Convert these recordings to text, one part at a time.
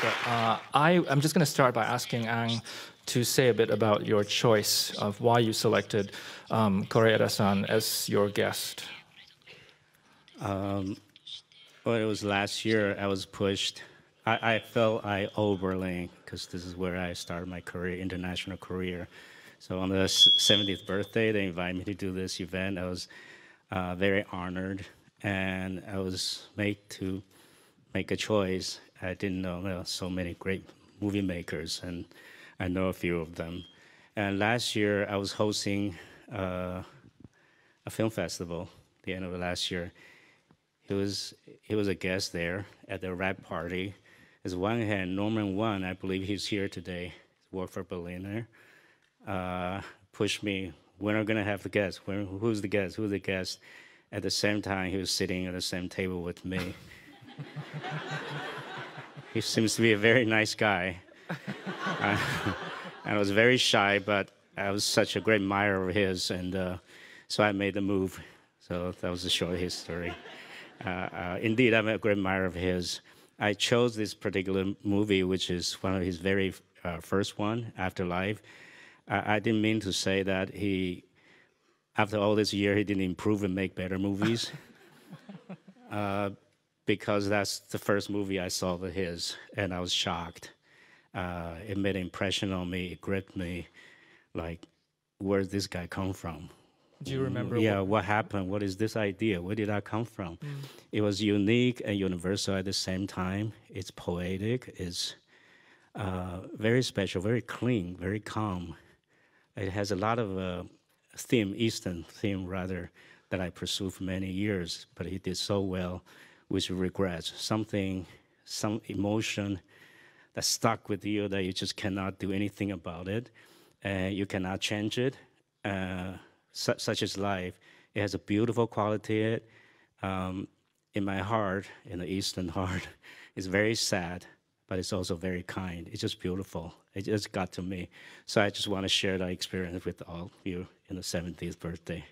But I'm just going to start by asking Ang to say a bit about your choice of why you selected Koreeda-san as your guest. Well, it was last year I was pushed. I felt I owe Berlin because this is where I started my career, international career. So on the 70th birthday, they invited me to do this event. I was very honored, and I was made to make a choice. I didn't know there were so many great movie makers, and I know a few of them. And last year, I was hosting a film festival at the end of last year. He was a guest there at the rap party. As one hand, Norman Wan, I believe he's here today, worked for Berliner, pushed me, when are we going to have the guest? Who's the guest? Who's the guest? At the same time, he was sitting at the same table with me. He seems to be a very nice guy. I was very shy, but I was such a great admirer of his, and so I made the move. So that was a short history. Indeed, I'm a great admirer of his. I chose this particular movie, which is one of his very first one, Afterlife. I didn't mean to say that he, after all this year, he didn't improve and make better movies. Because that's the first movie I saw of his, and I was shocked. It made an impression on me, it gripped me, like, where did this guy come from? Do you remember? Yeah, what happened? What is this idea? Where did that come from? It was unique and universal at the same time. It's poetic, it's very special, very clean, very calm. It has a lot of theme, Eastern theme rather, that I pursued for many years, but he did so well, with regrets, some emotion that stuck with you that you just cannot do anything about it, and you cannot change it. Such is life. It has a beautiful quality. In my heart, in the Eastern heart, it's very sad, but it's also very kind. It's just beautiful. It just got to me. So I just want to share that experience with all of you in the 70th birthday.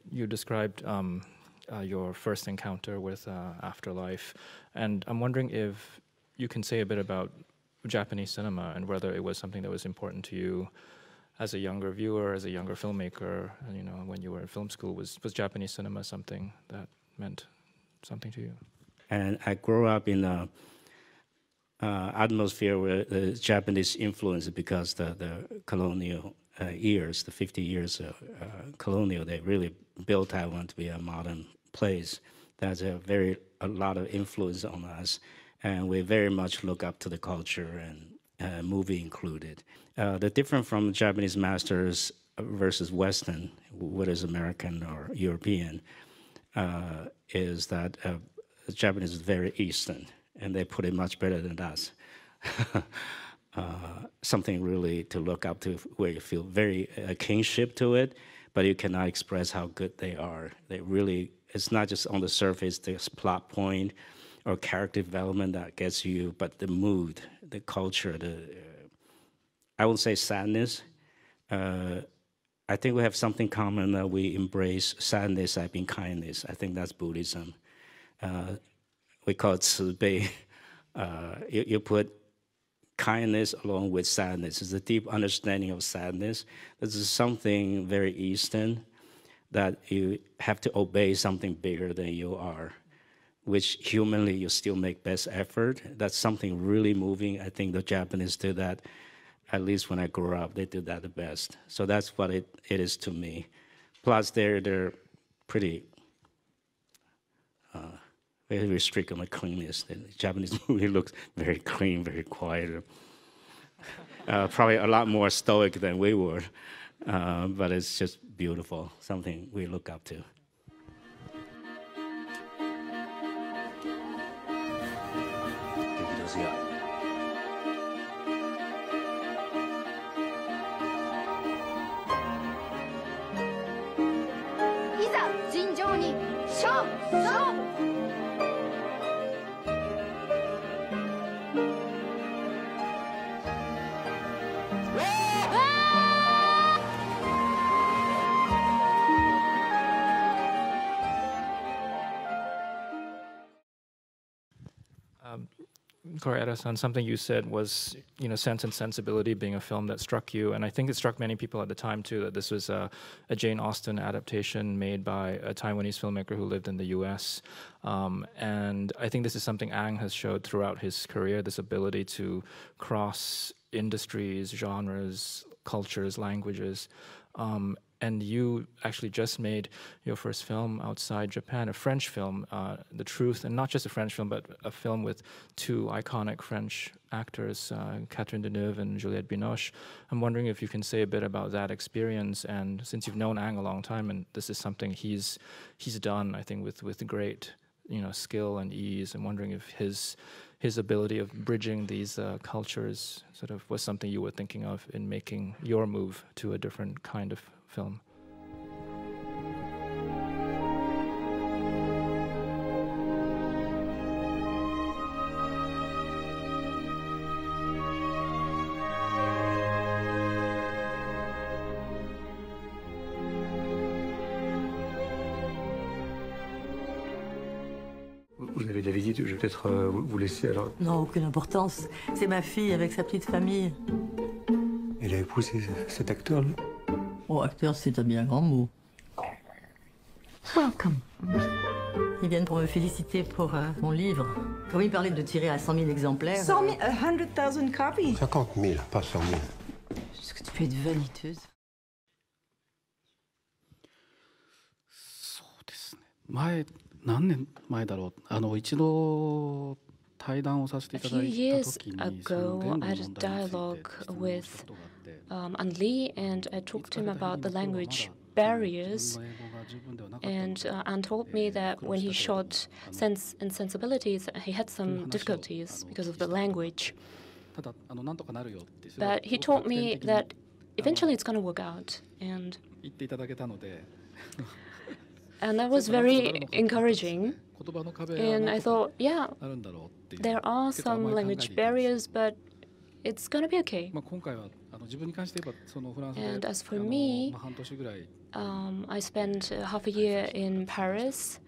You described your first encounter with Afterlife, and I'm wondering if you can say a bit about Japanese cinema and whether it was something that was important to you as a younger viewer, as a younger filmmaker, and, you know, when you were in film school. Was Japanese cinema something that meant something to you? And I grew up in an atmosphere where the Japanese influence, because the colonial years, the 50 years of colonial, they really built Taiwan to be a modern place. That's a lot of influence on us, and we very much look up to the culture, and movie included. The difference from Japanese masters versus Western, whether it's American or European, is that the Japanese is very Eastern, and they put it much better than us. Something really to look up to, where you feel very kinship to it, but you cannot express how good they are. They really, it's not just on the surface, this plot point or character development that gets you, but the mood, the culture, I would say sadness. I think we have something common that we embrace sadness as being kindness. I think that's Buddhism. We call it 慈悲. You put kindness along with sadness. It's a deep understanding of sadness. This is something very Eastern, that you have to obey something bigger than you are, which humanly you still make best effort. That's something really moving. I think the Japanese do that, at least when I grew up, they did that the best. So that's what it is to me. Plus they're pretty very strict on the cleanliness. The Japanese movie looks very clean, very quiet. Probably a lot more stoic than we were. but it's just beautiful, something we look up to. Koreeda-san, something you said was, Sense and Sensibility being a film that struck you, and I think it struck many people at the time too, that this was a Jane Austen adaptation made by a Taiwanese filmmaker who lived in the US. And I think this is something Ang has showed throughout his career, this ability to cross industries, genres, cultures, languages. And you actually just made your first film outside Japan, a French film, The Truth, and not just a French film, but a film with two iconic French actors, Catherine Deneuve and Juliette Binoche. I'm wondering if you can say a bit about that experience, and since you've known Ang a long time, and this is something he's done, I think, with great skill and ease. I'm wondering if his ability of bridging these cultures sort of was something you were thinking of in making your move to a different kind of film. Vous avez de la visite, je vais peut-être vous laisser alors. Non, aucune importance. C'est ma fille avec sa petite famille. Elle a épousé cet acteur, là? Oh, acteur, c'est un bien grand mot. Welcome. Ils viennent pour me féliciter pour mon livre. Comme il parlait de tirer à 100 000 exemplaires. 100 000, 100,000 copies. 50 000, pas 100 000. Est-ce que tu peux être vaniteuse? そうですね。何年前だろう。一度対談をさせていただいた時に、 A few years ago, I had a dialogue with An Lee, and I talked to him about the language barriers. And An told me that when he shot Sense and Sensibilities, he had some difficulties because of the language. But he told me that eventually it's going to work out. And that was very encouraging. And I thought, yeah, there are some language barriers, but it's going to be okay. And as for me, I spent half a year in Paris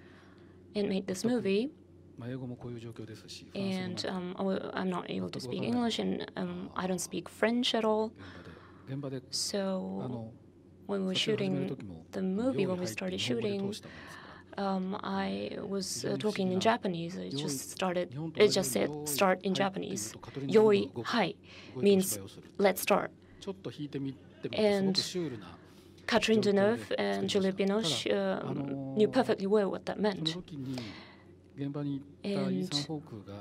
and made this movie. And I'm not able to speak English, and I don't speak French at all. So when we were shooting the movie, when we started shooting, I was talking in Japanese. It just said start in Japanese. Yoi hai means let's start. And Catherine Deneuve and Juliette Binoche knew perfectly well what that meant. And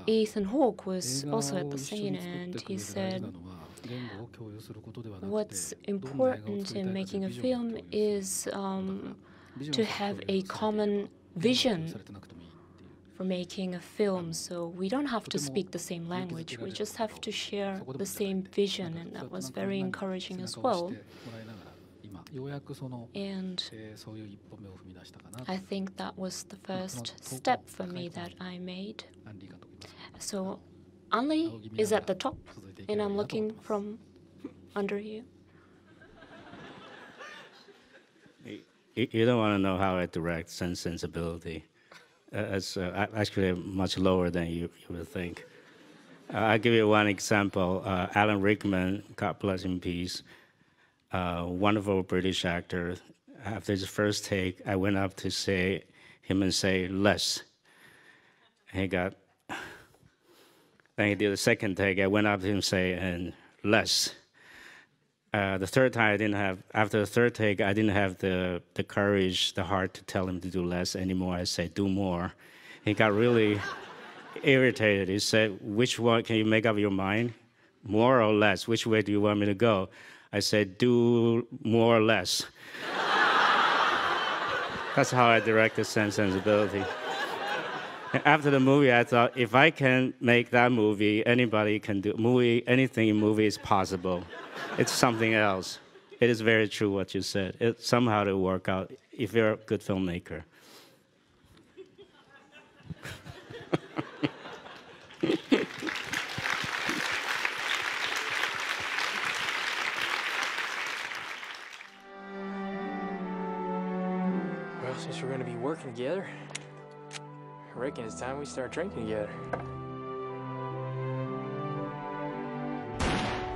Ethan Hawke was also at the scene, and he said, what's important in making a film is to have a common vision for making a film. So we don't have to speak the same language, we just have to share the same vision, and that was very encouraging as well. And I think that was the first step for me that I made. So An Lee is at the top, and I'm looking from under here. You don't want to know how I direct Sense Sensibility. It's actually much lower than you would think. I'll give you one example. Alan Rickman, God bless him in peace, wonderful British actor. After his first take, I went up to say less. He got. Then he did the second take. I went up to him and say less. The third time, after the third take, I didn't have the courage, the heart to tell him to do less anymore. I said, do more. He got really irritated. He said, which one can you make up your mind? More or less? Which way do you want me to go? I said, do more or less. That's how I directed Sense and Sensibility. After the movie, I thought, if I can make that movie, anybody can do movie. Anything in movie is possible. It's something else. It is very true what you said. It somehow to work out if you're a good filmmaker. Well, since we're going to be working together, I reckon it's time we start drinking together.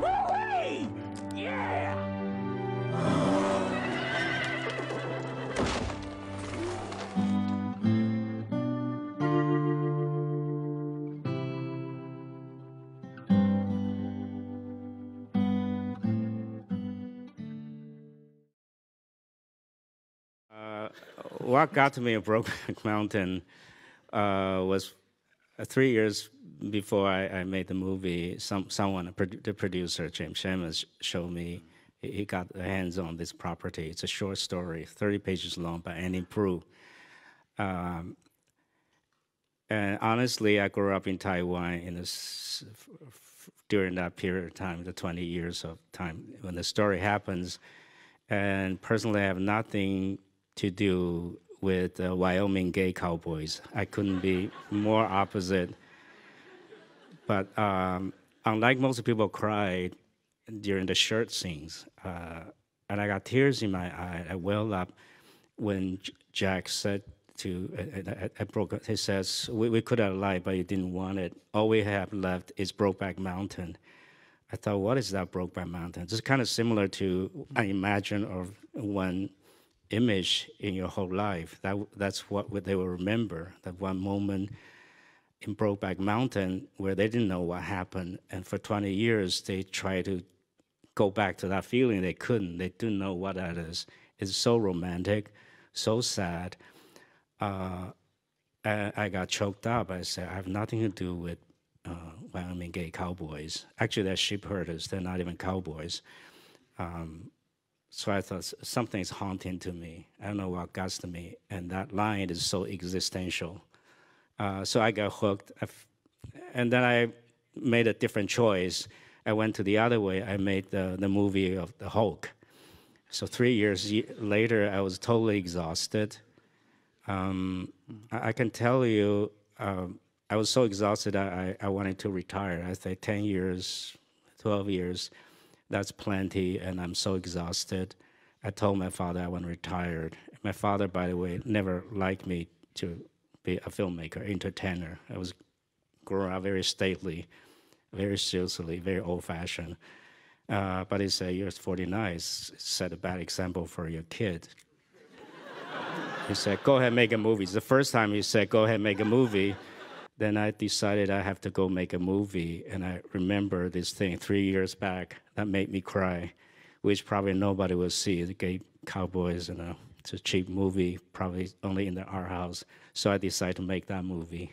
Woo-wee! Yeah! What got to me in Brokeback Mountain was 3 years before I made the movie. Someone, the producer, James Shamans, showed me. He got hands on this property. It's a short story, 30 pages long, by Annie Proulx. And honestly, I grew up in Taiwan during that period of time, the 20 years of time when the story happens. And personally, I have nothing to do with Wyoming gay cowboys. I couldn't be more opposite. But unlike most people cried during the shirt scenes, and I got tears in my eye. I welled up when Jack said he says, we could have lied, but you didn't want it. All we have left is Brokeback Mountain. I thought, what is that Brokeback Mountain? It's kind of similar to, I imagine, of one image in your whole life. That's what they will remember, that one moment in Brokeback Mountain where they didn't know what happened. And for 20 years, they tried to go back to that feeling. They couldn't. They didn't know what that is. It's so romantic, so sad. I got choked up. I said, I have nothing to do with Wyoming gay cowboys. Actually, they're sheep herders. They're not even cowboys. So I thought something's haunting to me. I don't know what got to me. And that line is so existential. So I got hooked. And then I made a different choice. I went to the other way. I made the movie of the Hulk. So 3 years later, I was totally exhausted. I can tell you, I was so exhausted, I wanted to retire. I said 10 years, 12 years, that's plenty, and I'm so exhausted. I told my father I want to retire. My father, by the way, never liked me to be a filmmaker, entertainer. I was growing up very stately, very seriously, very old-fashioned. But he said, you're 49, set a bad example for your kid. He said, go ahead, make a movie. It's the first time he said, go ahead, make a movie. Then I decided I have to go make a movie. And I remember this thing 3 years back that made me cry, which probably nobody will see. The gay cowboys, it's a cheap movie, probably only in the art house. So I decided to make that movie.